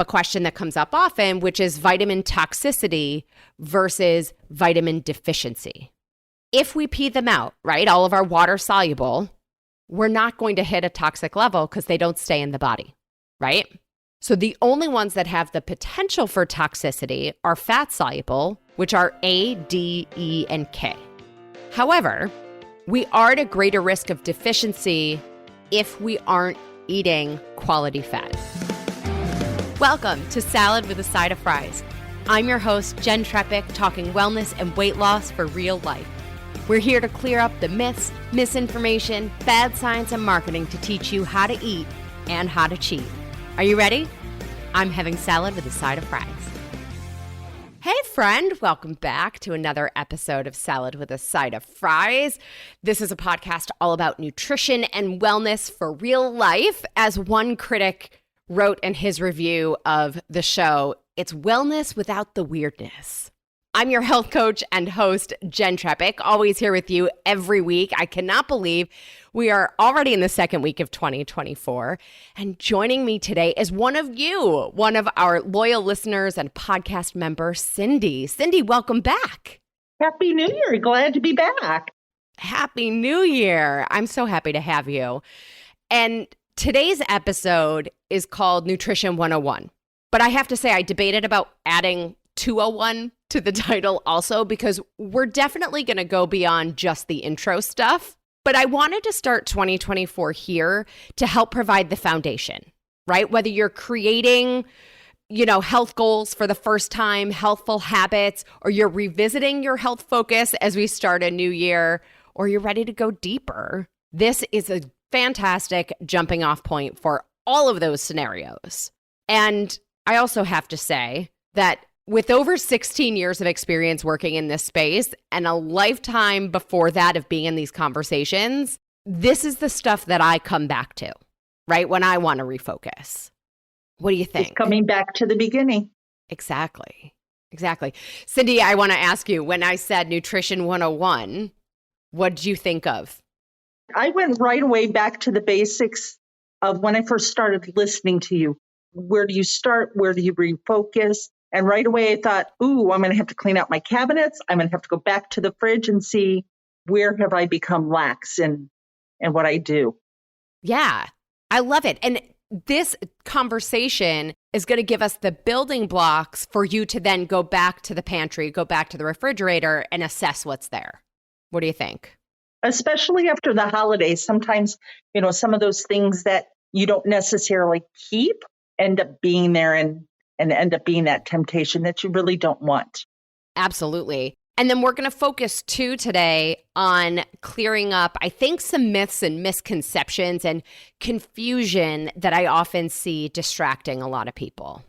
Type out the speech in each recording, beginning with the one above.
a question that comes up often, which is vitamin toxicity versus vitamin deficiency. If we pee them out, right, all of our water soluble, we're not going to hit a toxic level because they don't stay in the body, right? So the only ones that have the potential for toxicity are fat soluble, which are A, D, E, and K. However, we are at a greater risk of deficiency if we aren't eating quality fat. Welcome to Salad with a Side of Fries. I'm your host, Jenn, talking wellness and weight loss for real life. We're here to clear up the myths, misinformation, bad science, and marketing to teach you how to eat and how to cheat. Are you ready? I'm having salad with a side of fries. Hey friend, welcome back to another episode of Salad with a Side of Fries. This is a podcast all about nutrition and wellness for real life. As one critic wrote in his review of the show, it's wellness without the weirdness. I'm your health coach and host, Jenn, always here with you every week. I cannot believe we are already in the second week of 2024. And joining me today is one of you, one of our loyal listeners and podcast member, Cindy. Cindy, welcome back. Happy New Year. Glad to be back. Happy New Year. I'm so happy to have you. And today's episode is called Nutrition 101. But I have to say, I debated about adding 201 to the title also, because we're definitely going to go beyond just the intro stuff. But I wanted to start 2024 here to help provide the foundation, right? Whether you're creating, health goals for the first time, healthful habits, or you're revisiting your health focus as we start a new year, or you're ready to go deeper. This is a fantastic jumping off point for all of those scenarios. And I also have to say that with over 16 years of experience working in this space and a lifetime before that of being in these conversations, this is the stuff that I come back to, right? When I want to refocus. What do you think? It's coming back to the beginning. Exactly. Cindy, I want to ask you, when I said Nutrition 101, what did you think of? I went right away back to the basics of when I first started listening to you. Where do you start? Where do you refocus? And right away I thought, I'm going to have to clean out my cabinets. I'm going to have to go back to the fridge and see where have I become lax in what I do. Yeah, I love it. And this conversation is going to give us the building blocks for you to then go back to the pantry, go back to the refrigerator and assess what's there. What do you think? Especially after the holidays, sometimes, some of those things that you don't necessarily keep end up being there and end up being that temptation that you really don't want. Absolutely. And then we're going to focus too today on clearing up, I think, some myths and misconceptions and confusion that I often see distracting a lot of people.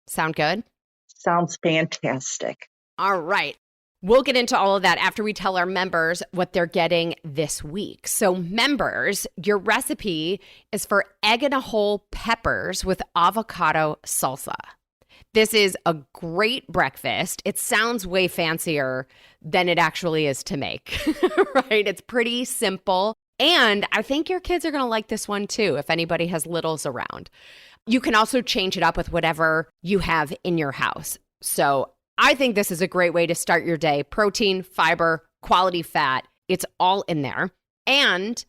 Sound good? Sounds fantastic. All right. We'll get into all of that after we tell our members what they're getting this week. So members, your recipe is for egg and a whole peppers with avocado salsa. This is a great breakfast. It sounds way fancier than it actually is to make, right? It's pretty simple. And I think your kids are going to like this one too, if anybody has littles around. You can also change it up with whatever you have in your house. So I think this is a great way to start your day. Protein, fiber, quality fat, it's all in there. And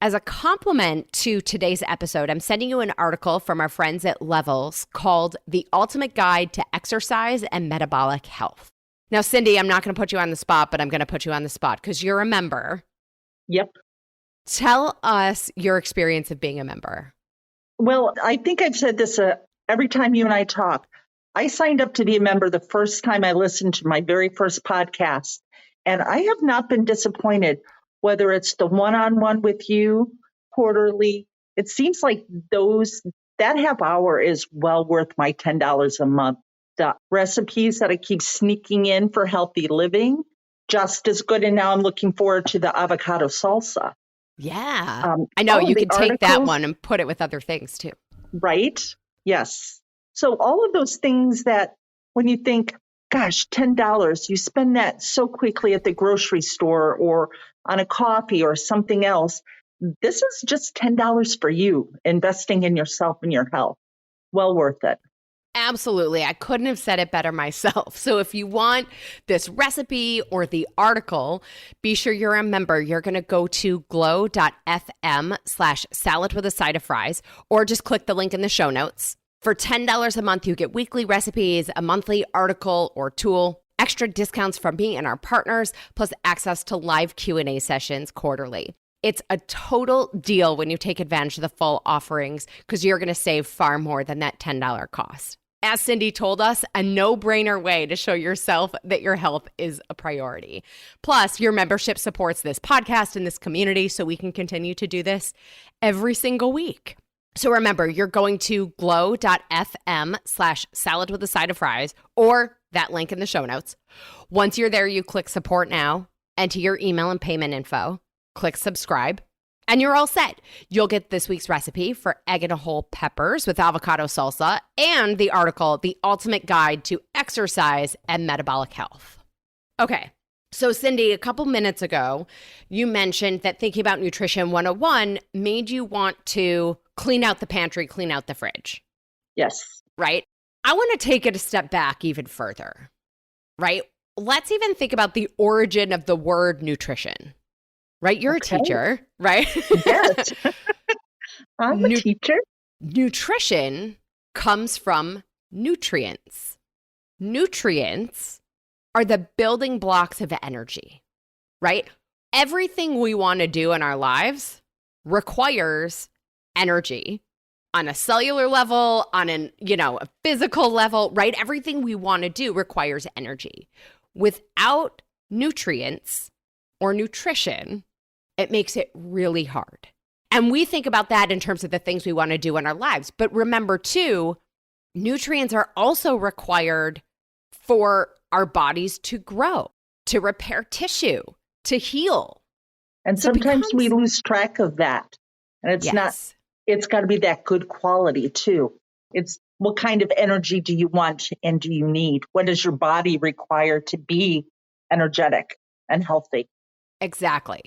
as a complement to today's episode, I'm sending you an article from our friends at Levels called The Ultimate Guide to Exercise and Metabolic Health. Now, Cindy, I'm not going to put you on the spot, but I'm going to put you on the spot because you're a member. Yep. Tell us your experience of being a member. Well, I think I've said this every time you and I talk. I signed up to be a member the first time I listened to my very first podcast, and I have not been disappointed, whether it's the one-on-one with you quarterly. It seems like that half hour is well worth my $10 a month. The recipes that I keep sneaking in for healthy living, just as good. And now I'm looking forward to the avocado salsa. Yeah. I know you can take that one and put it with other things too. Right? Yes. So all of those things that when you think, gosh, $10, you spend that so quickly at the grocery store or on a coffee or something else. This is just $10 for you, investing in yourself and your health. Well worth it. Absolutely. I couldn't have said it better myself. So if you want this recipe or the article, be sure you're a member. You're going to go to glow.fm/salad with a side of fries, or just click the link in the show notes. For $10 a month, you get weekly recipes, a monthly article or tool, extra discounts from me and our partners, plus access to live Q&A sessions quarterly. It's a total deal when you take advantage of the full offerings because you're going to save far more than that $10 cost. As Cindy told us, a no-brainer way to show yourself that your health is a priority. Plus, your membership supports this podcast and this community so we can continue to do this every single week. So remember, you're going to glow.fm/salad with a side of fries or that link in the show notes. Once you're there, you click support now, enter your email and payment info, click subscribe, and you're all set. You'll get this week's recipe for egg and a whole peppers with avocado salsa and the article, The Ultimate Guide to Exercise and Metabolic Health. Okay, so Cindy, a couple minutes ago, you mentioned that thinking about Nutrition 101 made you want to clean out the pantry, clean out the fridge. Yes. Right? I want to take it a step back even further, right? Let's even think about the origin of the word nutrition. Right? You're a teacher, right? Yes. I'm a teacher. Nutrition comes from nutrients. Nutrients are the building blocks of energy, right? Everything we want to do in our lives requires energy on a cellular level, on a physical level, right? Everything we want to do requires energy. Without nutrients or nutrition, it makes it really hard. And we think about that in terms of the things we want to do in our lives. But remember, too, nutrients are also required for our bodies to grow, to repair tissue, to heal. And sometimes we lose track of that. And it's got to be that good quality, too. It's what kind of energy do you want and do you need? What does your body require to be energetic and healthy? Exactly.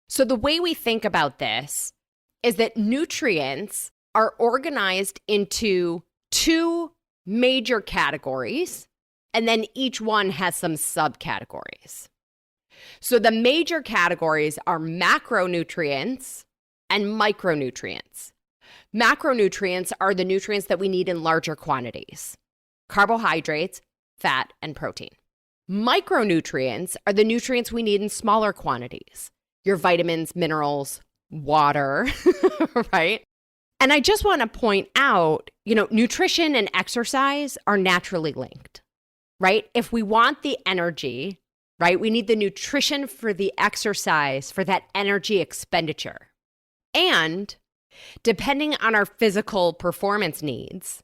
So the way we think about this is that nutrients are organized into two major categories, and then each one has some subcategories. So the major categories are macronutrients and micronutrients. Macronutrients are the nutrients that we need in larger quantities: carbohydrates, fat, and protein. Micronutrients are the nutrients we need in smaller quantities: your vitamins, minerals, water, right? And I just want to point out, nutrition and exercise are naturally linked, right? If we want the energy, right, we need the nutrition for the exercise, for that energy expenditure. And depending on our physical performance needs,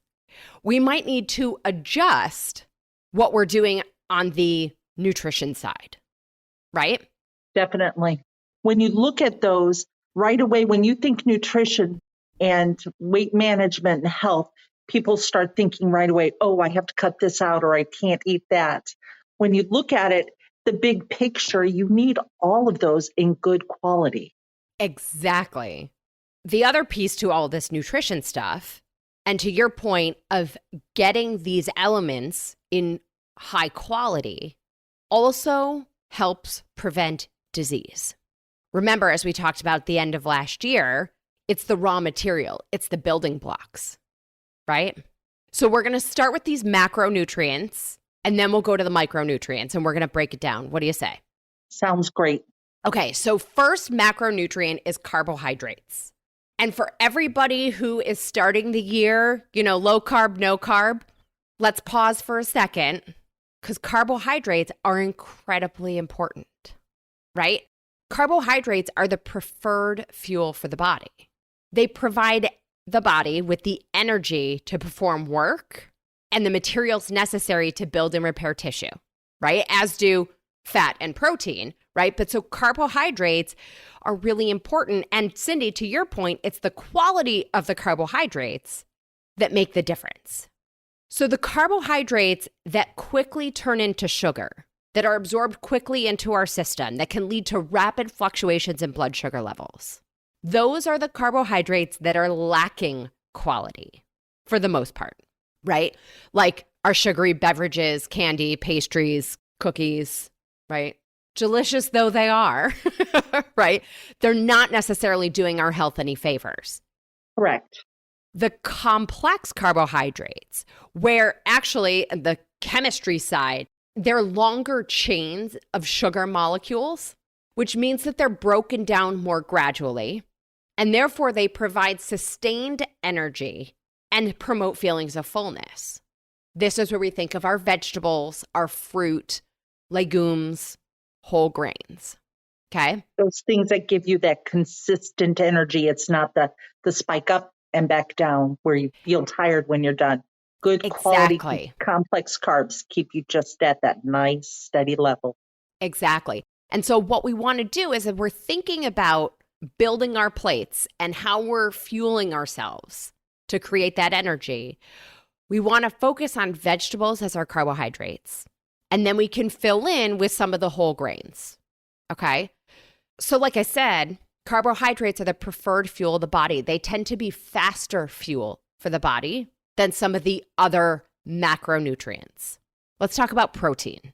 we might need to adjust what we're doing on the nutrition side, right? Definitely. When you look at those right away, when you think nutrition and weight management and health, people start thinking right away, oh, I have to cut this out or I can't eat that. When you look at it, the big picture, you need all of those in good quality. Exactly. The other piece to all this nutrition stuff, and to your point of getting these elements in high quality, also helps prevent disease. Remember, as we talked about at the end of last year, it's the raw material, it's the building blocks, right? So we're going to start with these macronutrients, and then we'll go to the micronutrients, and we're going to break it down. What do you say? Sounds great. Okay, so first macronutrient is carbohydrates. And for everybody who is starting the year, low carb, no carb, let's pause for a second, because carbohydrates are incredibly important, right? Carbohydrates are the preferred fuel for the body. They provide the body with the energy to perform work and the materials necessary to build and repair tissue, right? As do fat and protein, right? But so carbohydrates are really important. And Cindy, to your point, it's the quality of the carbohydrates that make the difference. So the carbohydrates that quickly turn into sugar, that are absorbed quickly into our system, that can lead to rapid fluctuations in blood sugar levels, those are the carbohydrates that are lacking quality for the most part. right? Like our sugary beverages, candy, pastries, cookies, right? Delicious though they are, right? They're not necessarily doing our health any favors. Correct. The complex carbohydrates, where actually the chemistry side, they're longer chains of sugar molecules, which means that they're broken down more gradually, and therefore they provide sustained energy and promote feelings of fullness. This is where we think of our vegetables, our fruit, legumes, whole grains. Okay? Those things that give you that consistent energy. It's not the spike up and back down where you feel tired when you're done. Good quality complex carbs keep you just at that nice steady level. Exactly. And so what we want to do is that we're thinking about building our plates and how we're fueling ourselves to create that energy. We want to focus on vegetables as our carbohydrates. And then we can fill in with some of the whole grains. Okay? So like I said, carbohydrates are the preferred fuel of the body. They tend to be faster fuel for the body than some of the other macronutrients. Let's talk about protein.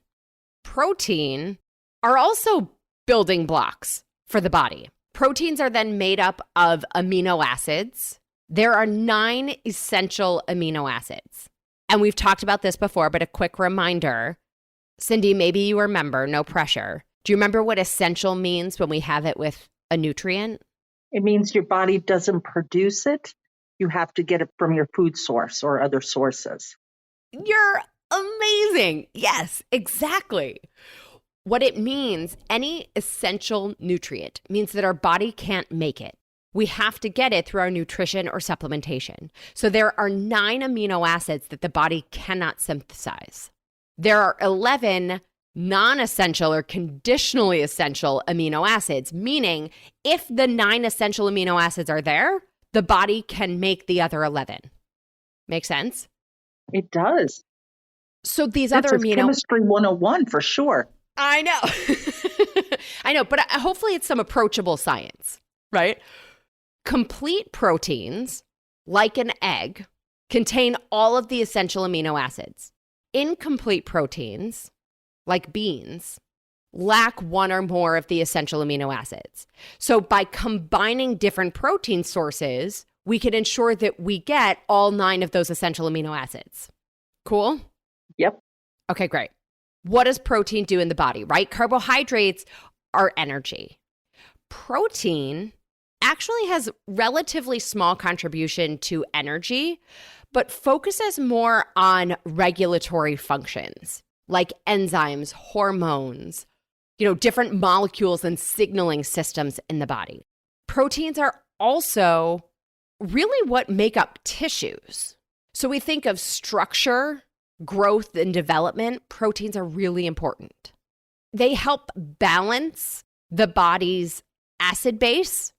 Protein are also building blocks for the body. Proteins are then made up of amino acids. There are 9 essential amino acids. And we've talked about this before, but a quick reminder. Cindy, maybe you remember, no pressure. Do you remember what essential means when we have it with a nutrient? It means your body doesn't produce it. You have to get it from your food source or other sources. You're amazing. Yes, exactly. What it means, any essential nutrient means that our body can't make it. We have to get it through our nutrition or supplementation. So there are 9 amino acids that the body cannot synthesize. There are 11 non-essential or conditionally essential amino acids, meaning if the 9 essential amino acids are there, the body can make the other 11. Make sense? It does. So these That's other amino... Chemistry 101 for sure. I know. I know, but hopefully it's some approachable science, right? Complete proteins, like an egg, contain all of the essential amino acids. Incomplete proteins, like beans, lack 1 or more of the essential amino acids. So by combining different protein sources, we can ensure that we get all 9 of those essential amino acids. Cool? Yep. Okay, great. What does protein do in the body, right? Carbohydrates are energy. Protein actually has relatively small contribution to energy, but focuses more on regulatory functions like enzymes, hormones, different molecules and signaling systems in the body. Proteins are also really what make up tissues. So we think of structure, growth, and development. Proteins are really important. They help balance the body's acid base.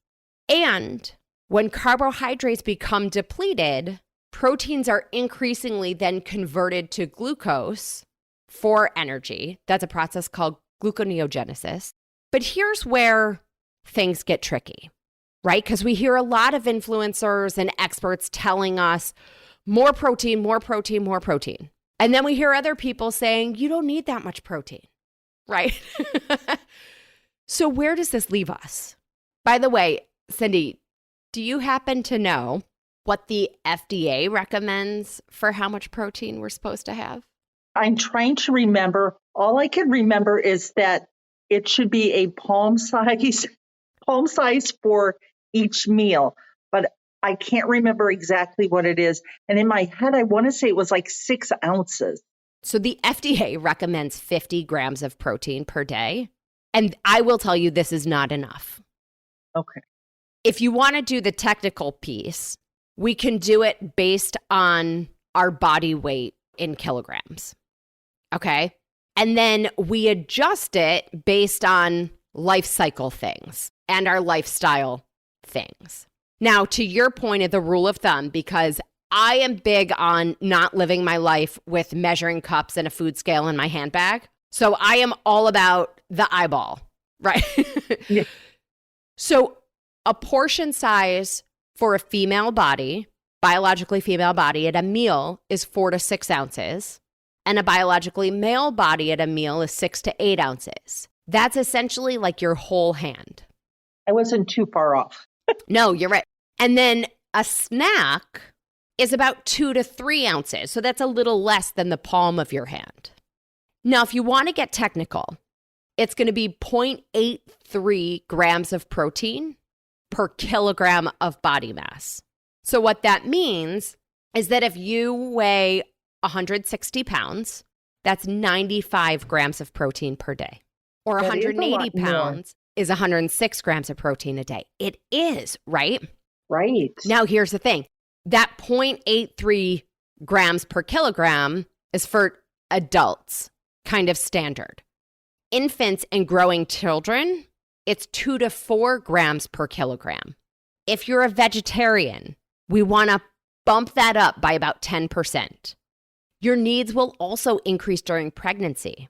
And when carbohydrates become depleted, proteins are increasingly then converted to glucose for energy. That's a process called gluconeogenesis. But here's where things get tricky, right? Because we hear a lot of influencers and experts telling us more protein, more protein, more protein. And then we hear other people saying, you don't need that much protein, right? So where does this leave us? By the way, Cindy, do you happen to know what the FDA recommends for how much protein we're supposed to have? I'm trying to remember. All I can remember is that it should be a palm size for each meal. But I can't remember exactly what it is. And in my head, I want to say it was like 6 ounces. So the FDA recommends 50 grams of protein per day. And I will tell you, this is not enough. Okay. If you want to do the technical piece, we can do it based on our body weight in kilograms. Okay. And then we adjust it based on life cycle things and our lifestyle things. Now, to your point of the rule of thumb, because I am big on not living my life with measuring cups and a food scale in my handbag. So I am all about the eyeball, right? Yeah. So a portion size for a female body biologically female body at a meal is 4 to 6 ounces, and a biologically male body at a meal is 6 to 8 ounces. That's essentially like your whole hand. I wasn't too far off. No, you're right. And then a snack is about 2 to 3 ounces. So that's a little less than the palm of your hand. Now, if you want to get technical, it's going to be 0.83 grams of protein per kilogram of body mass. So what that means is that if you weigh 160 pounds, that's 95 grams of protein per day. Or 180 pounds is 106 grams of protein a day. It is, right? Right. Now, here's the thing. That 0.83 grams per kilogram is for adults, kind of standard. Infants and growing children, it's 2 to 4 grams per kilogram. If you're a vegetarian, we want to bump that up by about 10%. Your needs will also increase during pregnancy.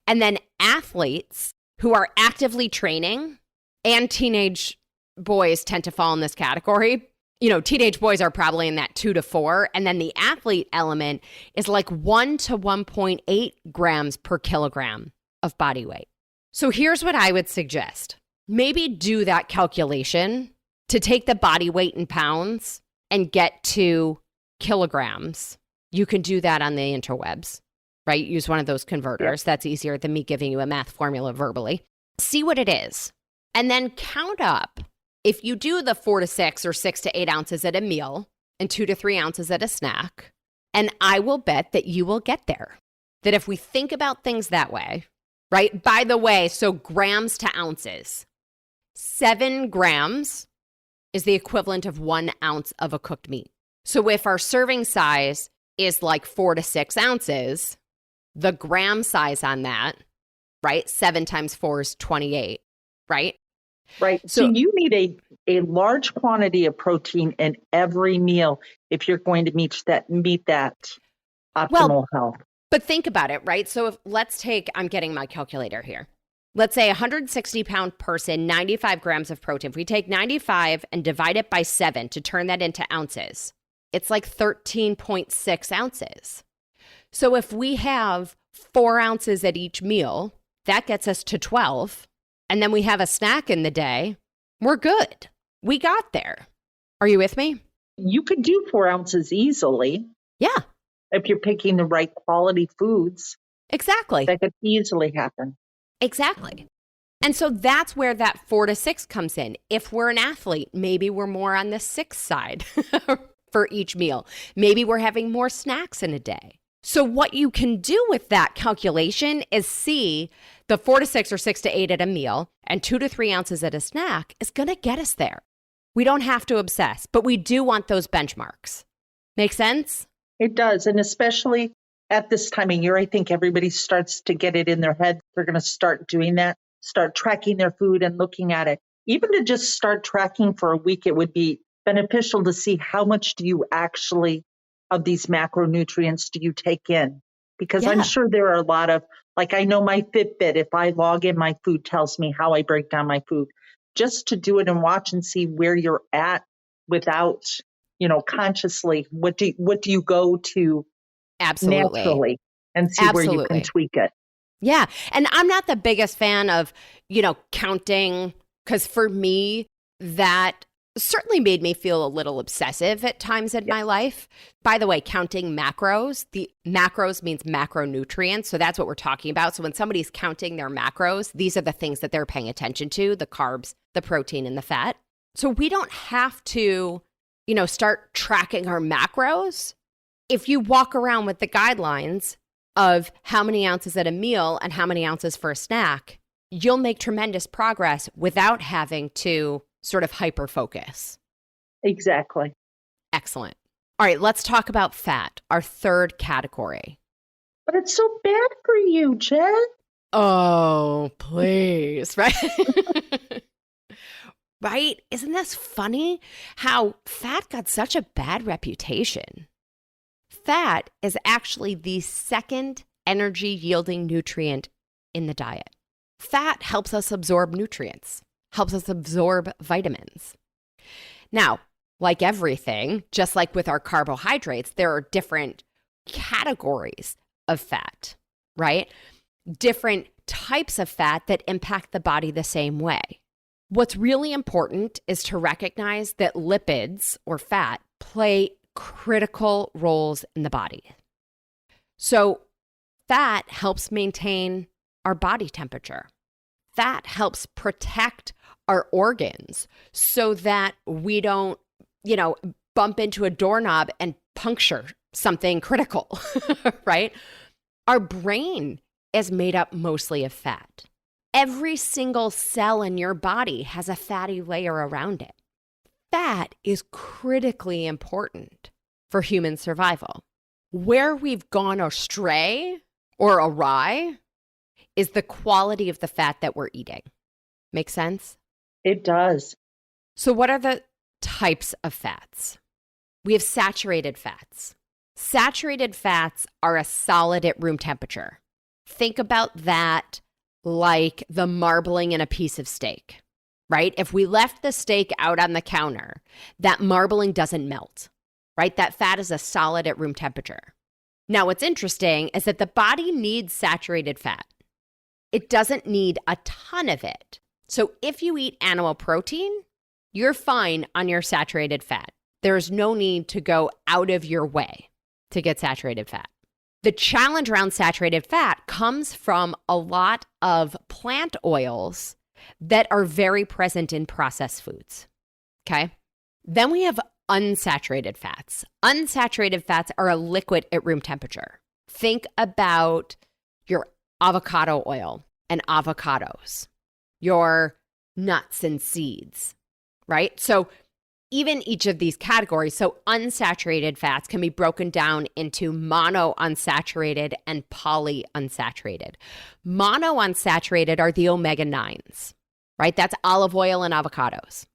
And then athletes who are actively training, and teenage boys tend to fall in this category. You know, teenage boys are probably in that 2 to 4. And then the athlete element is like 1 to 1.8 grams per kilogram of body weight. So here's what I would suggest. Maybe do that calculation to take the body weight in pounds and get to kilograms. You can do that on the interwebs, right? Use one of those converters. That's easier than me giving you a math formula verbally. See what it is. And then count up. If you do the 4 to 6 or 6 to 8 ounces at a meal and 2 to 3 ounces at a snack, and I will bet that you will get there. That if we think about things that way, right? By the way, so grams to ounces. 7 grams is the equivalent of 1 ounce of a cooked meat. So if our serving size is like 4 to 6 ounces, the gram size on that, right? 7 times 4 is 28, right? Right. So you need a large quantity of protein in every meal if you're going to meet that optimal health. But think about it, right? So if let's take, I'm getting my calculator here. Let's say a 160-pound person, 95 grams of protein. If we take 95 and divide it by 7 to turn that into ounces, it's like 13.6 ounces. So if we have 4 ounces at each meal, that gets us to 12. And then we have a snack in the day, we're good. We got there. Are you with me? You could do 4 ounces easily. Yeah. If you're picking the right quality foods. Exactly. That could easily happen. Exactly. And so that's where that 4 to 6 comes in. If we're an athlete, maybe we're more on the 6 side for each meal. Maybe we're having more snacks in a day. So what you can do with that calculation is see the 4 to 6 or 6 to 8 at a meal and 2 to 3 ounces at a snack is going to get us there. We don't have to obsess, but we do want those benchmarks. Make sense? It does. And especially at this time of year, I think everybody starts to get it in their head. They're going to start doing that, start tracking their food and looking at it. Even to just start tracking for a week, it would be beneficial to see how much do you actually of these macronutrients do you take in? Because I'm sure there are a lot of, like I know my Fitbit, if I log in my food, tells me how I break down my food. Just to do it and watch and see where you're at without, consciously, what do you go to naturally and see where you can tweak it. Yeah. And I'm not the biggest fan of, counting, because for me, that certainly made me feel a little obsessive at times in my life. By the way, counting macros, the macros means macronutrients. So that's what we're talking about. So when somebody's counting their macros, these are the things that they're paying attention to, the carbs, the protein, and the fat. So we don't have to, start tracking our macros. If you walk around with the guidelines of how many ounces at a meal and how many ounces for a snack, you'll make tremendous progress without having to sort of hyper focus. Exactly. Excellent. All right, let's talk about fat, our third category. But it's so bad for you, Jenn. Oh, please, right? Right? Isn't this funny how fat got such a bad reputation? Fat is actually the second energy yielding nutrient in the diet. Fat helps us absorb nutrients, helps us absorb vitamins. Now, like everything, just like with our carbohydrates, there are different categories of fat, right? Different types of fat that impact the body the same way. What's really important is to recognize that lipids or fat play critical roles in the body. So fat helps maintain our body temperature. Fat helps protect our organs so that we don't, bump into a doorknob and puncture something critical, right? Our brain is made up mostly of fat. Every single cell in your body has a fatty layer around it. Fat is critically important for human survival. Where we've gone astray or awry is the quality of the fat that we're eating. Make sense? It does. So what are the types of fats? We have saturated fats. Saturated fats are a solid at room temperature. Think about that like the marbling in a piece of steak, right? If we left the steak out on the counter, that marbling doesn't melt, right? That fat is a solid at room temperature. Now, what's interesting is that the body needs saturated fat. It doesn't need a ton of it. So if you eat animal protein, you're fine on your saturated fat. There's no need to go out of your way to get saturated fat. The challenge around saturated fat comes from a lot of plant oils that are very present in processed foods, okay? Then we have unsaturated fats. Unsaturated fats are a liquid at room temperature. Think about your avocado oil and avocados, your nuts and seeds, right? So even each of these categories, so unsaturated fats can be broken down into monounsaturated and polyunsaturated. Monounsaturated are the omega-9s, right? That's olive oil and avocados.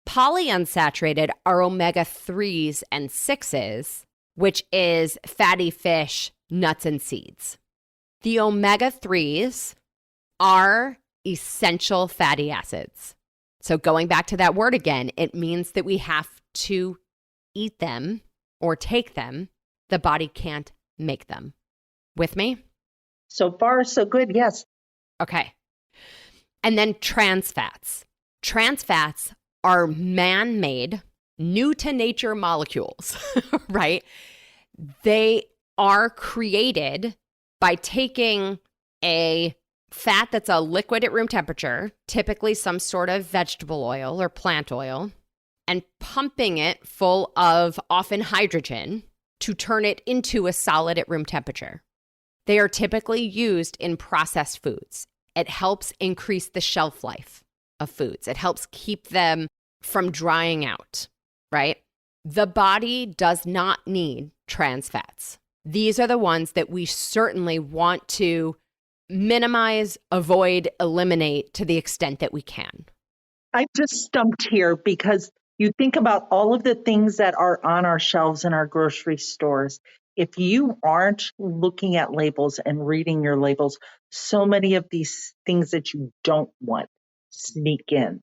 Polyunsaturated are omega-3s and 6s, which is fatty fish, nuts, and seeds. The omega-3s are essential fatty acids. So going back to that word again, it means that we have to eat them or take them. The body can't make them. With me? So far, so good. Yes. Okay. And then trans fats. Trans fats are man-made, new-to-nature molecules, right? They are created by taking a fat that's a liquid at room temperature, typically some sort of vegetable oil or plant oil, and pumping it full of often hydrogen to turn it into a solid at room temperature. They are typically used in processed foods. It helps increase the shelf life of foods. It helps keep them from drying out, right? The body does not need trans fats. These are the ones that we certainly want to minimize, avoid, eliminate to the extent that we can. I'm just stumped here because you think about all of the things that are on our shelves in our grocery stores. If you aren't looking at labels and reading your labels, so many of these things that you don't want sneak in.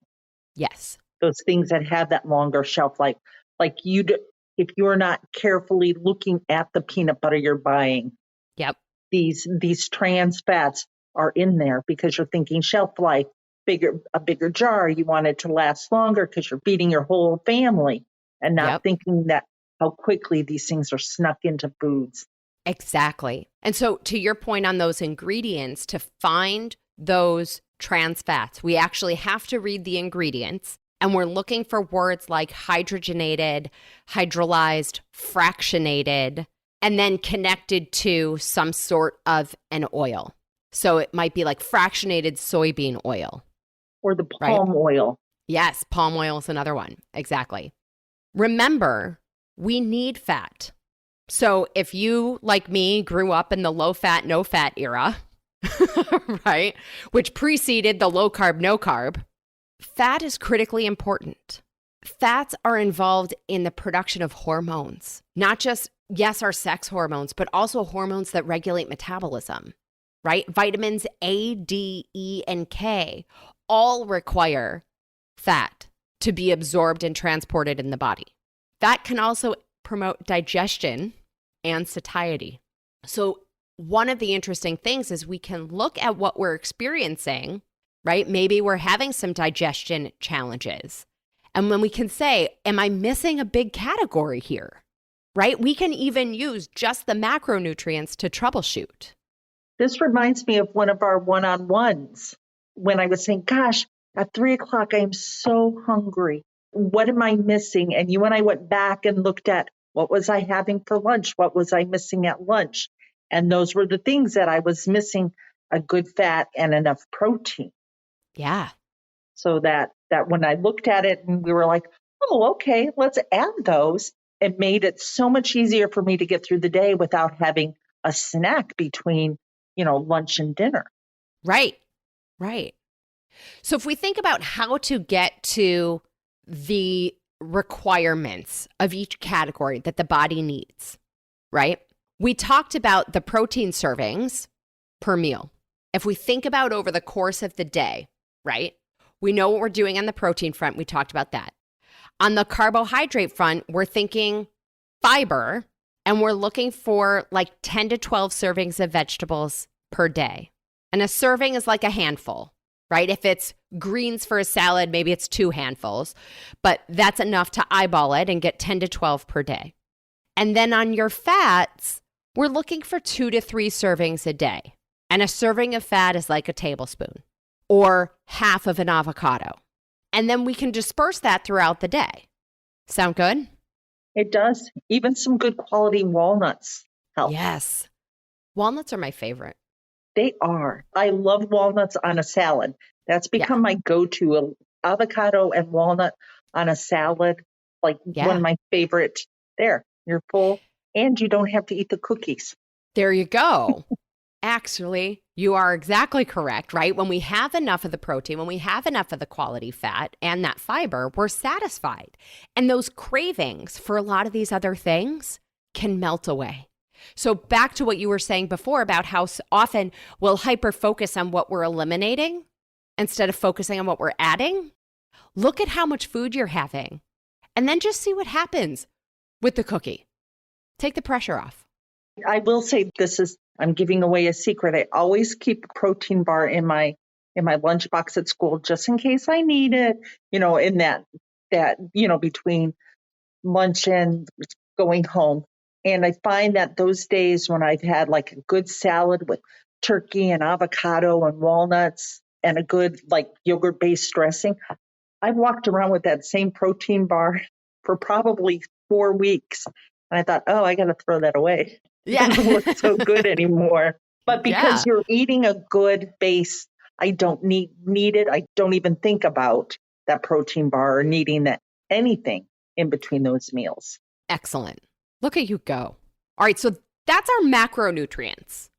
Yes. Those things that have that longer shelf life. Like if you're not carefully looking at the peanut butter you're buying, Yep. these trans fats are in there because you're thinking shelf life, a bigger jar, you want it to last longer because you're feeding your whole family and not thinking that how quickly these things are snuck into foods. Exactly. And so to your point on those ingredients, to find those trans fats, we actually have to read the ingredients, and we're looking for words like hydrogenated, hydrolyzed, fractionated, and then connected to some sort of an oil. So it might be like fractionated soybean oil. Or the palm oil. Yes, palm oil is another one. Exactly. Remember, we need fat. So if you, like me, grew up in the low fat, no fat era, right, which preceded the low carb, no carb, fat is critically important. Fats are involved in the production of hormones, not just, yes, our sex hormones, but also hormones that regulate metabolism, right? Vitamins A, D, E, and K all require fat to be absorbed and transported in the body. Fat can also promote digestion and satiety. So one of the interesting things is we can look at what we're experiencing, right? Maybe we're having some digestion challenges. And when we can say, am I missing a big category here, right? We can even use just the macronutrients to troubleshoot. This reminds me of one of our one-on-ones when I was saying, gosh, at 3 o'clock, I'm so hungry. What am I missing? And you and I went back and looked at what was I having for lunch? What was I missing at lunch? And those were the things that I was missing, a good fat and enough protein. Yeah. So that when I looked at it and we were like, oh, okay, let's add those. It made it so much easier for me to get through the day without having a snack between, lunch and dinner. Right. So if we think about how to get to the requirements of each category that the body needs, right? We talked about the protein servings per meal. If we think about over the course of the day, right? We know what we're doing on the protein front. We talked about that. On the carbohydrate front, we're thinking fiber, and we're looking for like 10 to 12 servings of vegetables per day. And a serving is like a handful, right? If it's greens for a salad, maybe it's 2 handfuls, but that's enough to eyeball it and get 10 to 12 per day. And then on your fats, we're looking for 2 to 3 servings a day. And a serving of fat is like a tablespoon or half of an avocado. And then we can disperse that throughout the day. Sound good? It does. Even some good quality walnuts help. Yes. Walnuts are my favorite. They are. I love walnuts on a salad. That's become my go-to. Avocado and walnut on a salad, one of my favorite. There, you're full, and you don't have to eat the cookies. There you go. Actually, you are exactly correct, right? When we have enough of the protein, when we have enough of the quality fat and that fiber, we're satisfied. And those cravings for a lot of these other things can melt away. So back to what you were saying before about how often we'll hyper-focus on what we're eliminating instead of focusing on what we're adding. Look at how much food you're having and then just see what happens with the cookie. Take the pressure off. I will say I'm giving away a secret. I always keep a protein bar in my lunchbox at school just in case I need it, in that between lunch and going home. And I find that those days when I've had like a good salad with turkey and avocado and walnuts and a good yogurt-based dressing, I've walked around with that same protein bar for probably 4 weeks. And I thought, oh, I got to throw that away. Yeah. It doesn't look so good anymore. But because you're eating a good base, I don't need it. I don't even think about that protein bar or needing anything in between those meals. Excellent. Look at you go. All right, so that's our macronutrients.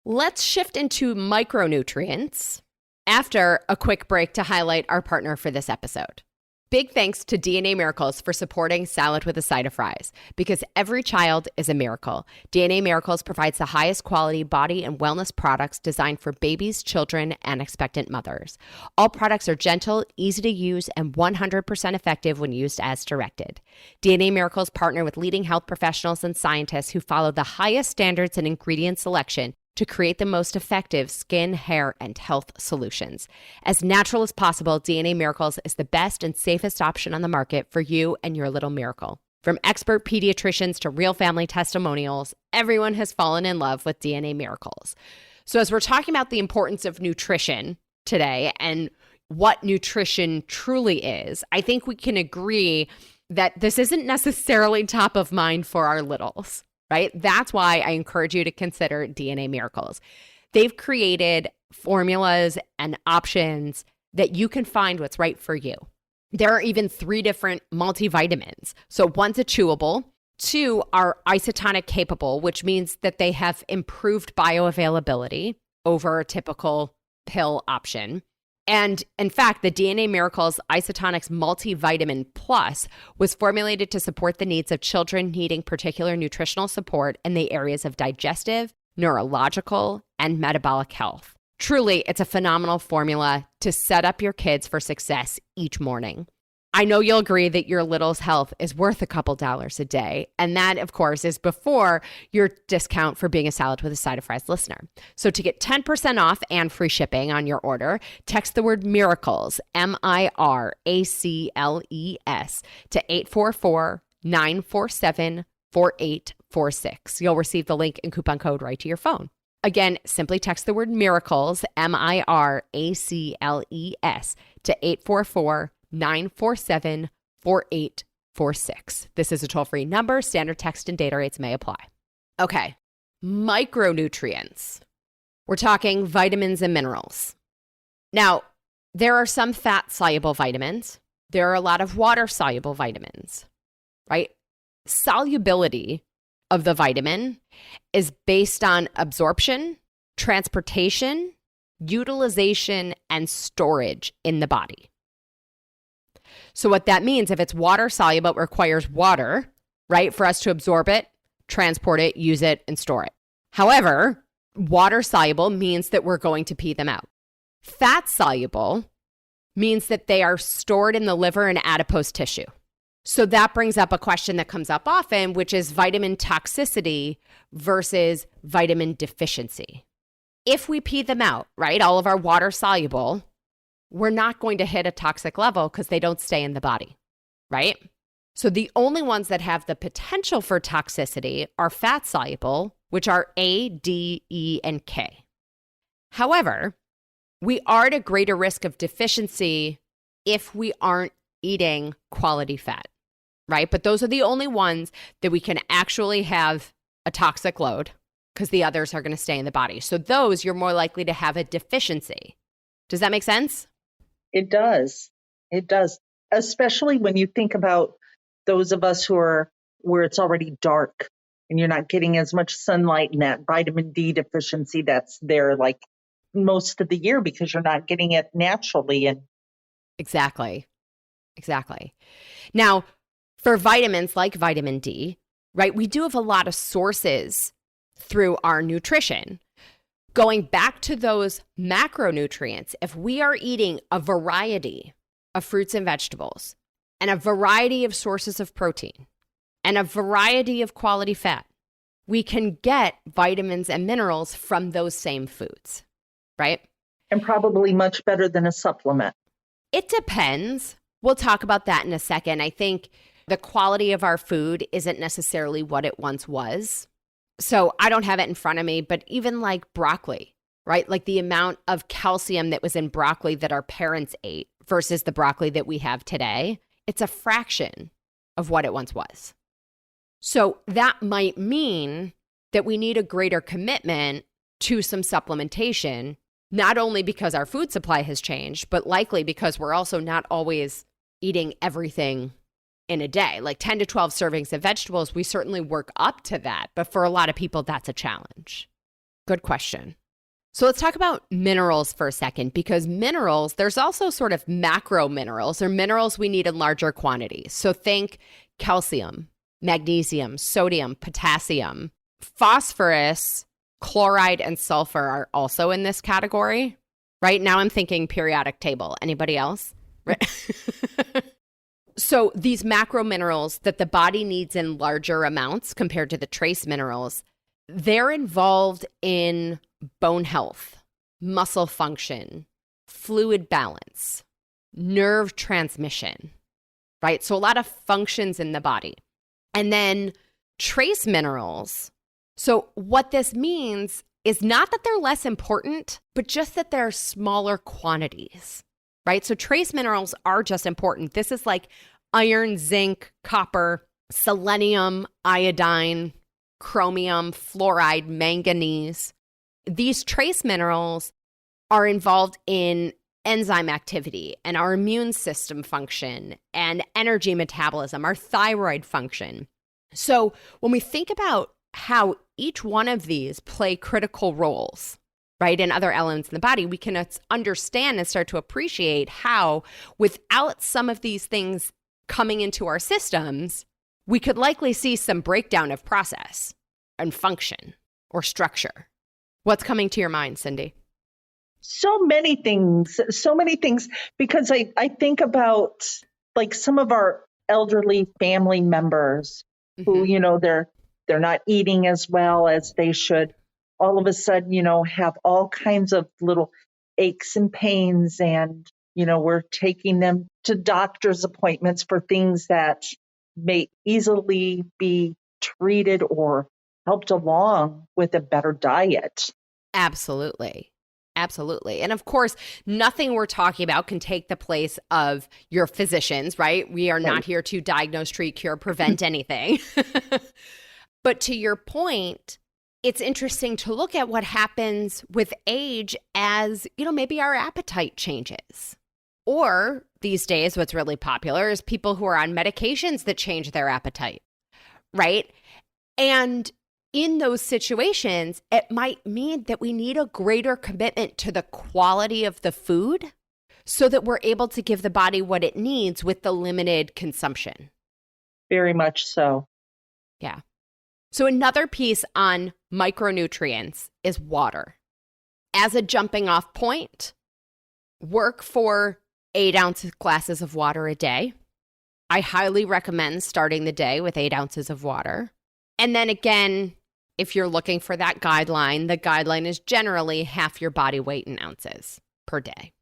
Let's shift into micronutrients after a quick break to highlight our partner for this episode. Big thanks to DNA Miracles for supporting Salad with a Side of Fries, because every child is a miracle. DNA Miracles provides the highest quality body and wellness products designed for babies, children, and expectant mothers. All products are gentle, easy to use, and 100% effective when used as directed. DNA Miracles partner with leading health professionals and scientists who follow the highest standards in ingredient selection to create the most effective skin, hair, and health solutions. As natural as possible, DNA Miracles is the best and safest option on the market for you and your little miracle. From expert pediatricians to real family testimonials, everyone has fallen in love with DNA Miracles. So as we're talking about the importance of nutrition today and what nutrition truly is, I think we can agree that this isn't necessarily top of mind for our littles. Right? That's why I encourage you to consider DNA Miracles. They've created formulas and options that you can find what's right for you. There are even 3 different multivitamins. So one's a chewable, 2 are isotonic capable, which means that they have improved bioavailability over a typical pill option. And in fact, the DNA Miracles Isotonics Multivitamin Plus was formulated to support the needs of children needing particular nutritional support in the areas of digestive, neurological, and metabolic health. Truly, it's a phenomenal formula to set up your kids for success each morning. I know you'll agree that your little's health is worth a couple dollars a day. And that, of course, is before your discount for being a salad with a side of fries listener. So to get 10% off and free shipping on your order, text the word miracles, MIRACLES, to 844-947-4846. You'll receive the link and coupon code right to your phone. Again, simply text the word miracles, MIRACLES, to 844-947-4846. This is a toll-free number. Standard text and data rates may apply. Okay, micronutrients. We're talking vitamins and minerals. Now, there are some fat-soluble vitamins. There are a lot of water-soluble vitamins, right? Solubility of the vitamin is based on absorption, transportation, utilization, and storage in the body. So what that means, if it's water soluble, it requires water, right, for us to absorb it, transport it, use it, and store it. However, water soluble means that we're going to pee them out. Fat soluble means that they are stored in the liver and adipose tissue. So that brings up a question that comes up often, which is vitamin toxicity versus vitamin deficiency. If we pee them out, right, all of our water soluble, we're not going to hit a toxic level because they don't stay in the body, right? So the only ones that have the potential for toxicity are fat soluble, which are A, D, E, and K. However, we are at a greater risk of deficiency if we aren't eating quality fat, right? But those are the only ones that we can actually have a toxic load because the others are going to stay in the body. So those you're more likely to have a deficiency. Does that make sense? It does. It does. Especially when you think about those of us who are where it's already dark and you're not getting as much sunlight and that vitamin D deficiency that's there like most of the year because you're not getting it naturally. And Exactly. Now, for vitamins like vitamin D, right, we do have a lot of sources through our nutrition. Going back to those macronutrients, if we are eating a variety of fruits and vegetables and a variety of sources of protein and a variety of quality fat, we can get vitamins and minerals from those same foods, right? and probably much better than a supplement. It depends. We'll talk about that in a second. I think the quality of our food isn't necessarily what it once was. So I don't have it in front of me, but even like broccoli, right? Like the amount of calcium that was in broccoli that our parents ate versus the broccoli that we have today, it's a fraction of what it once was. So that might mean that we need a greater commitment to some supplementation, not only because our food supply has changed, but likely because we're also not always eating everything in a day. Like 10 to 12 servings of vegetables, we certainly work up to that. But for a lot of people, that's a challenge. Good question. So let's talk about minerals for a second, because minerals, there's also sort of macro minerals or minerals we need in larger quantities. So think calcium, magnesium, sodium, potassium, phosphorus, chloride, and sulfur are also in this category. Right now I'm thinking periodic table. Anybody else? Right. So these macro minerals that the body needs in larger amounts compared to the trace minerals, they're involved in bone health, muscle function, fluid balance, nerve transmission, right? So a lot of functions in the body. And then trace minerals. So what this means is not that they're less important, but just that they're smaller quantities, right? So trace minerals are just important. This is like iron, zinc, copper, selenium, iodine, chromium, fluoride, manganese. These trace minerals are involved in enzyme activity and our immune system function and energy metabolism, our thyroid function. So when we think about how each one of these play critical roles, right, in other elements in the body, we can understand and start to appreciate how without some of these things coming into our systems, we could likely see some breakdown of process and function or structure. What's coming to your mind, Cindy? So many things, because I think about like some of our elderly family members who, they're not eating as well as they should, all of a sudden, have all kinds of little aches and pains, and, we're taking them to doctor's appointments for things that may easily be treated or helped along with a better diet. Absolutely. Absolutely. And of course, nothing we're talking about can take the place of your physicians, right? We are not here to diagnose, treat, cure, prevent anything. But to your point, it's interesting to look at what happens with age as, maybe our appetite changes. Or these days, what's really popular is people who are on medications that change their appetite, right? And in those situations, it might mean that we need a greater commitment to the quality of the food so that we're able to give the body what it needs with the limited consumption. Very much so. Yeah. So another piece on micronutrients is water. As a jumping off point, work for 8 ounces glasses of water a day. I highly recommend starting the day with 8 ounces of water. And then again, if you're looking for that guideline, the guideline is generally half your body weight in ounces per day.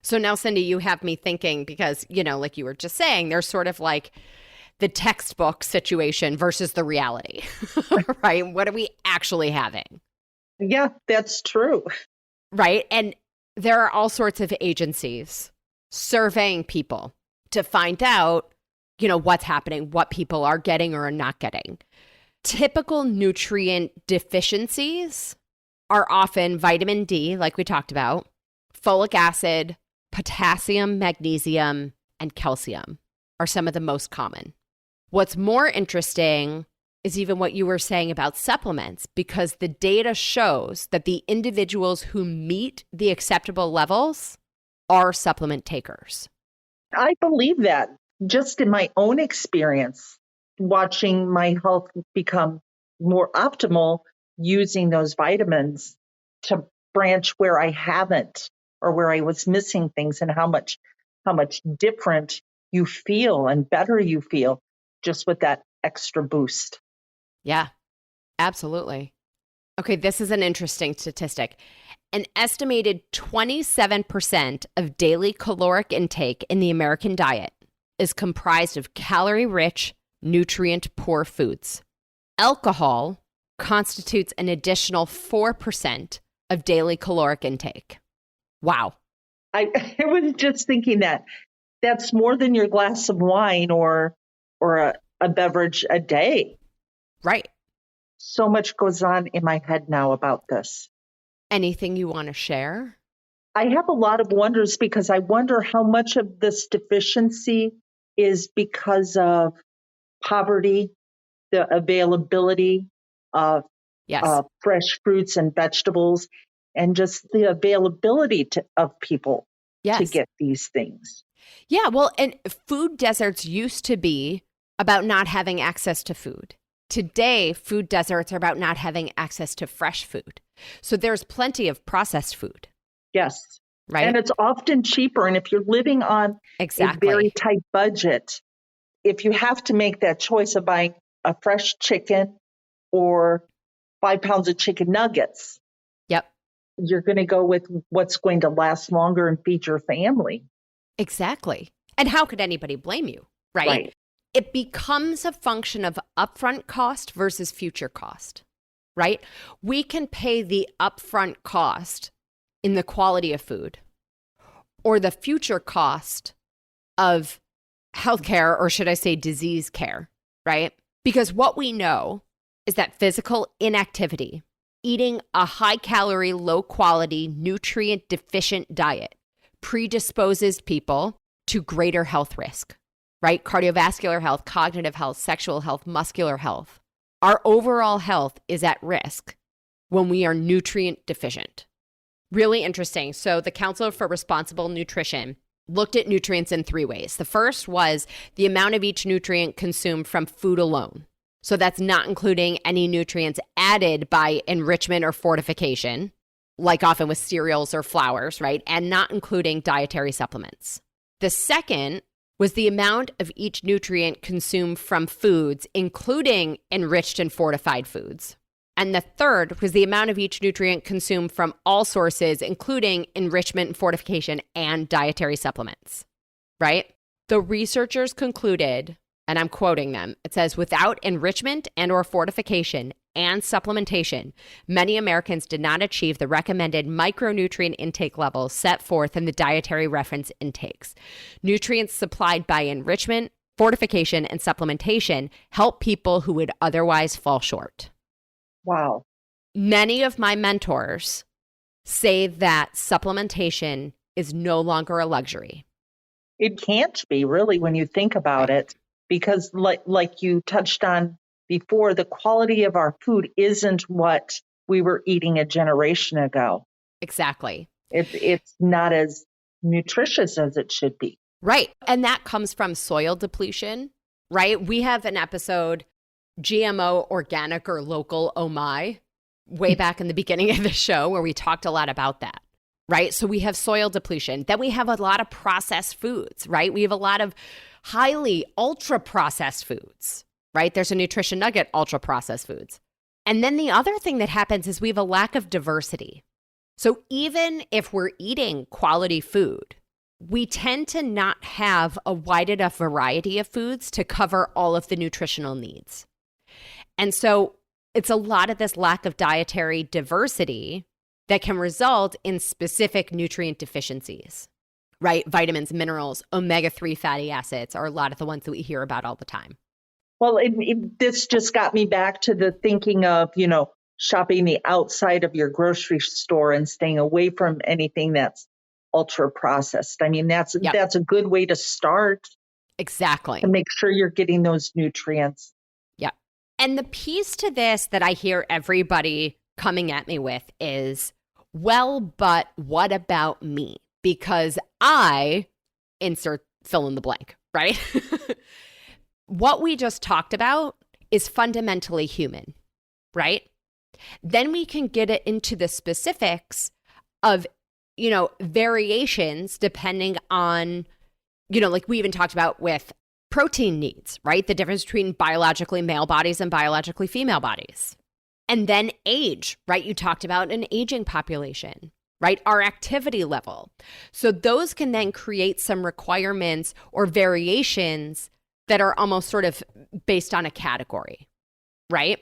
So now, Cindy, you have me thinking because, like you were just saying, there's sort of like the textbook situation versus the reality, right? What are we actually having? Yeah, that's true. Right. And there are all sorts of agencies surveying people to find out, what's happening, what people are getting or are not getting. Typical nutrient deficiencies are often vitamin D, like we talked about, folic acid, potassium, magnesium, and calcium are some of the most common. What's more interesting is even what you were saying about supplements, because the data shows that the individuals who meet the acceptable levels are supplement takers. I believe that just in my own experience, watching my health become more optimal using those vitamins to branch where I haven't or where I was missing things, and how much different you feel and better you feel just with that extra boost. Yeah, absolutely. Okay, this is an interesting statistic. An estimated 27% of daily caloric intake in the American diet is comprised of calorie-rich, nutrient-poor foods. Alcohol constitutes an additional 4% of daily caloric intake. Wow. I was just thinking that that's more than your glass of wine or a beverage a day. Right. So much goes on in my head now about this. Anything you want to share? I have a lot of wonders, because I wonder how much of this deficiency is because of poverty, the availability of fresh fruits and vegetables, and just the availability of people to get these things. Yeah, well, and food deserts used to be about not having access to food. Today, food deserts are about not having access to fresh food. So there's plenty of processed food. Yes. Right. And it's often cheaper. And if you're living on a very tight budget, if you have to make that choice of buying a fresh chicken or 5 pounds of chicken nuggets, you're going to go with what's going to last longer and feed your family. Exactly. And how could anybody blame you, right? It becomes a function of upfront cost versus future cost, right? We can pay the upfront cost in the quality of food or the future cost of healthcare, or should I say disease care, right? Because what we know is that physical inactivity, eating a high-calorie, low-quality, nutrient-deficient diet predisposes people to greater health risk, right? Cardiovascular health, cognitive health, sexual health, muscular health. Our overall health is at risk when we are nutrient deficient. Really interesting. So the Council for Responsible Nutrition looked at nutrients in 3 ways. The first was the amount of each nutrient consumed from food alone. So that's not including any nutrients added by enrichment or fortification, like often with cereals or flours, right? And not including dietary supplements. The second was the amount of each nutrient consumed from foods, including enriched and fortified foods. And the third was the amount of each nutrient consumed from all sources, including enrichment and fortification and dietary supplements, right? The researchers concluded, and I'm quoting them, it says, without enrichment and or fortification and supplementation, many Americans did not achieve the recommended micronutrient intake levels set forth in the dietary reference intakes. Nutrients supplied by enrichment, fortification, and supplementation help people who would otherwise fall short. Wow. Many of my mentors say that supplementation is no longer a luxury. It can't be really when you think about it, because like you touched on before, the quality of our food isn't what we were eating a generation ago. Exactly. It's not as nutritious as it should be. Right. And that comes from soil depletion, right? We have an episode, GMO, organic or local, oh my, way back in the beginning of the show where we talked a lot about that, right? So we have soil depletion. Then we have a lot of processed foods, right? We have a lot of highly ultra processed foods, right? There's a nutrition nugget, ultra processed foods. And then the other thing that happens is we have a lack of diversity. So even if we're eating quality food, we tend to not have a wide enough variety of foods to cover all of the nutritional needs. And so it's a lot of this lack of dietary diversity that can result in specific nutrient deficiencies, right? Vitamins, minerals, omega-3 fatty acids are a lot of the ones that we hear about all the time. Well, this just got me back to the thinking of, shopping the outside of your grocery store and staying away from anything that's ultra processed. I mean, that's a good way to start. Exactly. To make sure you're getting those nutrients. Yeah. And the piece to this that I hear everybody coming at me with is, well, but what about me? Because I insert fill in the blank, right? What we just talked about is fundamentally human, right? Then we can get it into the specifics of, variations depending on, like we even talked about with protein needs, right? The difference between biologically male bodies and biologically female bodies. And then age, right? You talked about an aging population, right? Our activity level. So those can then create some requirements or variations that are almost sort of based on a category, right?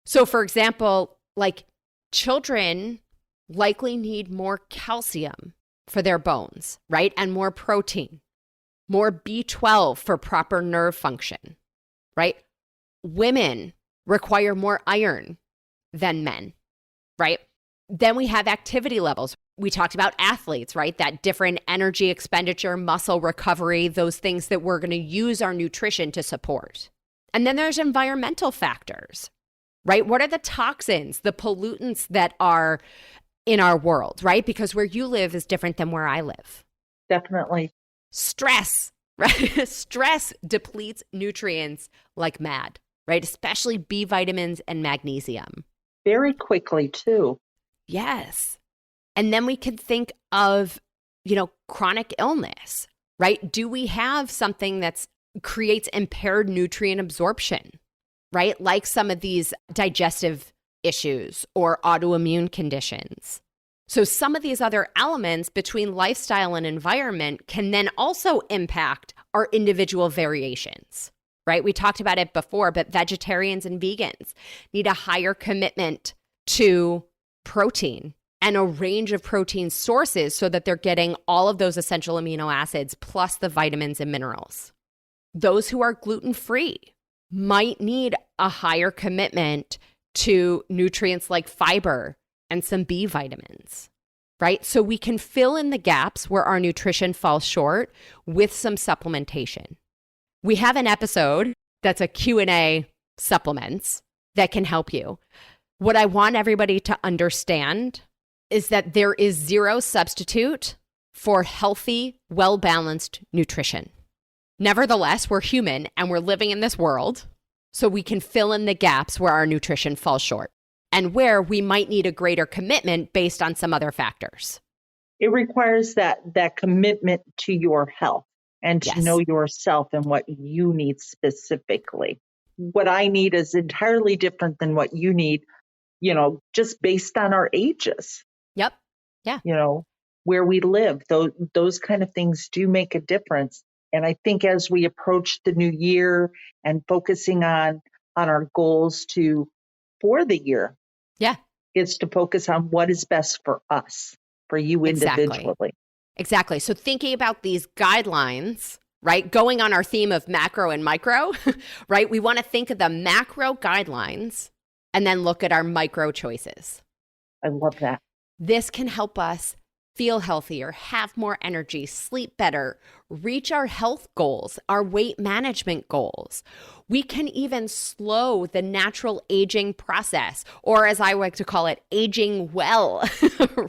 So for example, like children likely need more calcium for their bones, right? And more protein, more B12 for proper nerve function, right? Women require more iron than men, right? Then we have activity levels. We talked about athletes, right? That different energy expenditure, muscle recovery, those things that we're going to use our nutrition to support. And then there's environmental factors, right? What are the toxins, the pollutants that are in our world, right? Because where you live is different than where I live. Definitely. Stress, right? Stress depletes nutrients like mad, right? Especially B vitamins and magnesium. Very quickly, too. Yes. And then we could think of, chronic illness, right? Do we have something that creates impaired nutrient absorption, right? Like some of these digestive issues or autoimmune conditions. So some of these other elements between lifestyle and environment can then also impact our individual variations, right? We talked about it before, but vegetarians and vegans need a higher commitment to protein and a range of protein sources so that they're getting all of those essential amino acids plus the vitamins and minerals. Those who are gluten-free might need a higher commitment to nutrients like fiber and some B vitamins, right? So we can fill in the gaps where our nutrition falls short with some supplementation. We have an episode that's a Q&A supplements that can help you. What I want everybody to understand is that there is zero substitute for healthy, well-balanced nutrition. Nevertheless, we're human and we're living in this world, so we can fill in the gaps where our nutrition falls short and where we might need a greater commitment based on some other factors. It requires that commitment to your health and to Yes. know yourself and what you need specifically. What I need is entirely different than what you need, just based on our ages, Yep. Yeah. where we live. Those kind of things do make a difference. And I think as we approach the new year and focusing on our goals for the year, Yeah. is to focus on what is best for us, for you Exactly. individually. Exactly. So thinking about these guidelines, right? Going on our theme of macro and micro, right? We want to think of the macro guidelines and then look at our micro choices. I love that. This can help us feel healthier, have more energy, sleep better, reach our health goals, our weight management goals. We can even slow the natural aging process, or as I like to call it, aging well,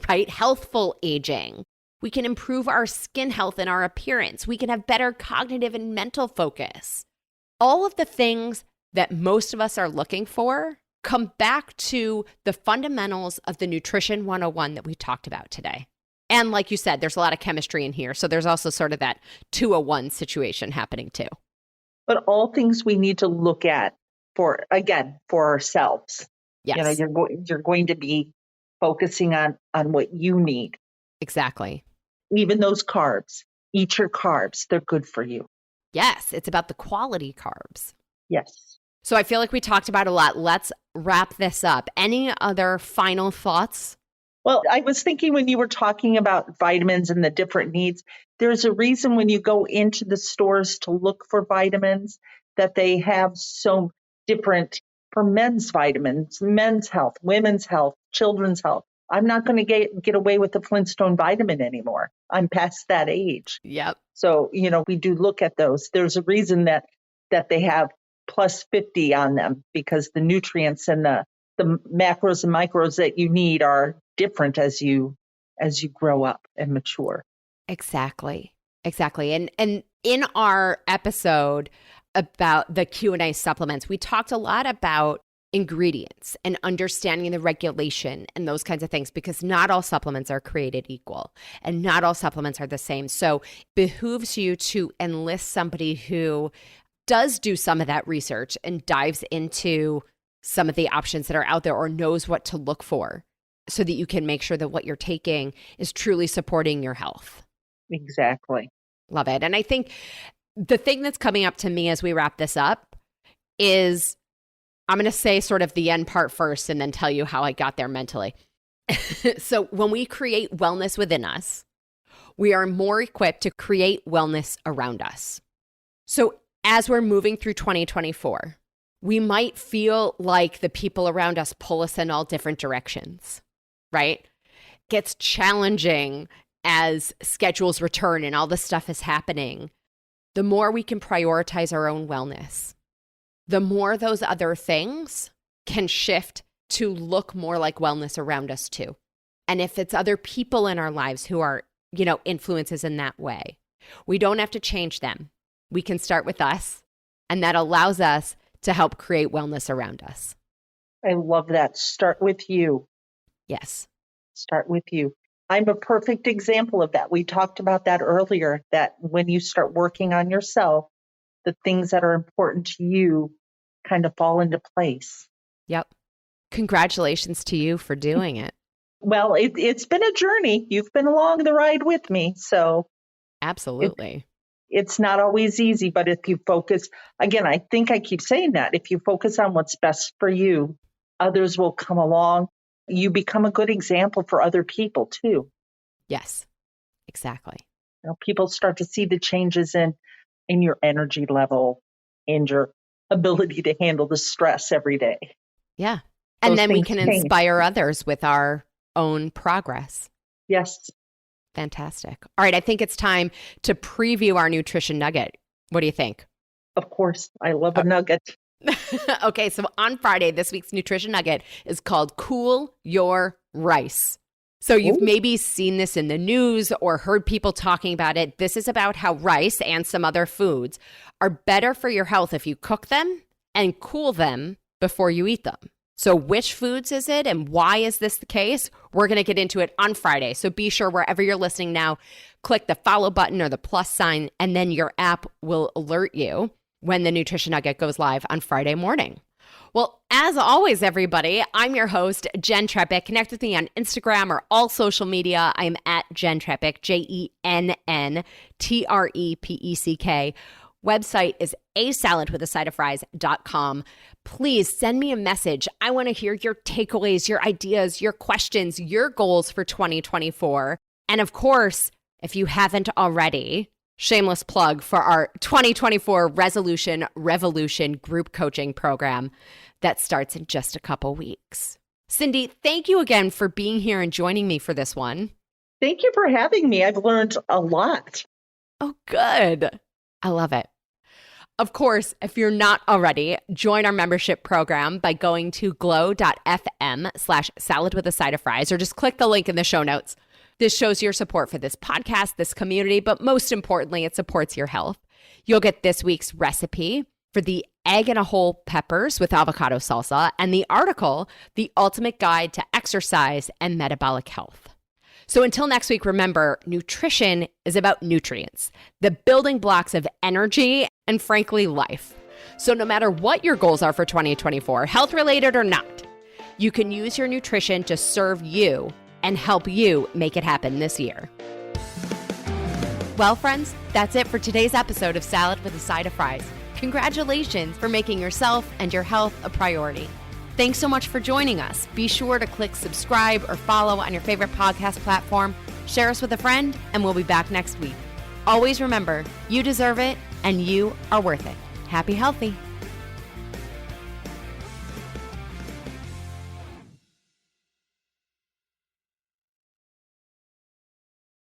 right? Healthful aging. We can improve our skin health and our appearance. We can have better cognitive and mental focus. All of the things that most of us are looking for come back to the fundamentals of the Nutrition 101 that we talked about today. And like you said, there's a lot of chemistry in here. So there's also sort of that 201 situation happening too. But all things we need to look at for ourselves. Yes. You're going to be focusing on what you need. Exactly. Even those carbs. Eat your carbs. They're good for you. Yes. It's about the quality carbs. Yes. So I feel like we talked about a lot. Let's wrap this up. Any other final thoughts? Well, I was thinking when you were talking about vitamins and the different needs, there's a reason when you go into the stores to look for vitamins that they have so different for men's vitamins, men's health, women's health, children's health. I'm not going to get away with the Flintstone vitamin anymore. I'm past that age. Yep. So, we do look at those. There's a reason that they have plus 50 on them, because the nutrients and the macros and micros that you need are different as you grow up and mature. Exactly. And in our episode about the Q&A supplements, we talked a lot about ingredients and understanding the regulation and those kinds of things, because not all supplements are created equal and not all supplements are the same. So it behooves you to enlist somebody who does do some of that research and dives into some of the options that are out there or knows what to look for, so that you can make sure that what you're taking is truly supporting your health. Exactly. Love it. And I think the thing that's coming up to me as we wrap this up is, I'm going to say sort of the end part first and then tell you how I got there mentally. So when we create wellness within us, we are more equipped to create wellness around us. So as we're moving through 2024, we might feel like the people around us pull us in all different directions, right? Gets challenging as schedules return and all this stuff is happening. The more we can prioritize our own wellness, the more those other things can shift to look more like wellness around us too. And if it's other people in our lives who are, influences in that way, we don't have to change them. We can start with us, and that allows us to help create wellness around us. I love that. Start with you. Yes. Start with you. I'm a perfect example of that. We talked about that earlier, that when you start working on yourself, the things that are important to you kind of fall into place. Yep. Congratulations to you for doing it. Well, it's been a journey. You've been along the ride with me. So absolutely. It's not always easy, but if you focus, again, I think I keep saying that, if you focus on what's best for you, others will come along. You become a good example for other people too. Yes, exactly. People start to see the changes in your energy level and your ability to handle the stress every day. Yeah. And then we can inspire others with our own progress. Yes. Fantastic. All right. I think it's time to preview our nutrition nugget. What do you think? Of course. I love a nugget. Okay. So on Friday, this week's nutrition nugget is called Cool Your Rice. So you've maybe seen this in the news or heard people talking about it. This is about how rice and some other foods are better for your health if you cook them and cool them before you eat them. So which foods is it and why is this the case? We're going to get into it on Friday. So be sure wherever you're listening now, click the follow button or the plus sign, and then your app will alert you when the Nutrition Nugget goes live on Friday morning. Well, as always, everybody, I'm your host, Jenn Trepeck. Connect with me on Instagram or all social media. I'm at Jenn Trepeck, JENNTREPECK. Website is asaladwithasideofries.com. Please send me a message. I want to hear your takeaways, your ideas, your questions, your goals for 2024. And of course, if you haven't already, shameless plug for our 2024 Resolution Revolution group coaching program that starts in just a couple weeks. Cindy, thank you again for being here and joining me for this one. Thank you for having me. I've learned a lot. Oh, good. I love it. Of course, if you're not already, join our membership program by going to glow.fm/saladwithasideofries or just click the link in the show notes. This shows your support for this podcast, this community, but most importantly, it supports your health. You'll get this week's recipe for the egg and a whole peppers with avocado salsa and the article, The Ultimate Guide to Exercise and Metabolic Health. So until next week, remember, nutrition is about nutrients, the building blocks of energy and frankly, life. So no matter what your goals are for 2024, health related or not, you can use your nutrition to serve you and help you make it happen this year. Well, friends, that's it for today's episode of Salad with a Side of Fries. Congratulations for making yourself and your health a priority. Thanks so much for joining us. Be sure to click subscribe or follow on your favorite podcast platform. Share us with a friend, and we'll be back next week. Always remember, you deserve it, and you are worth it. Happy healthy.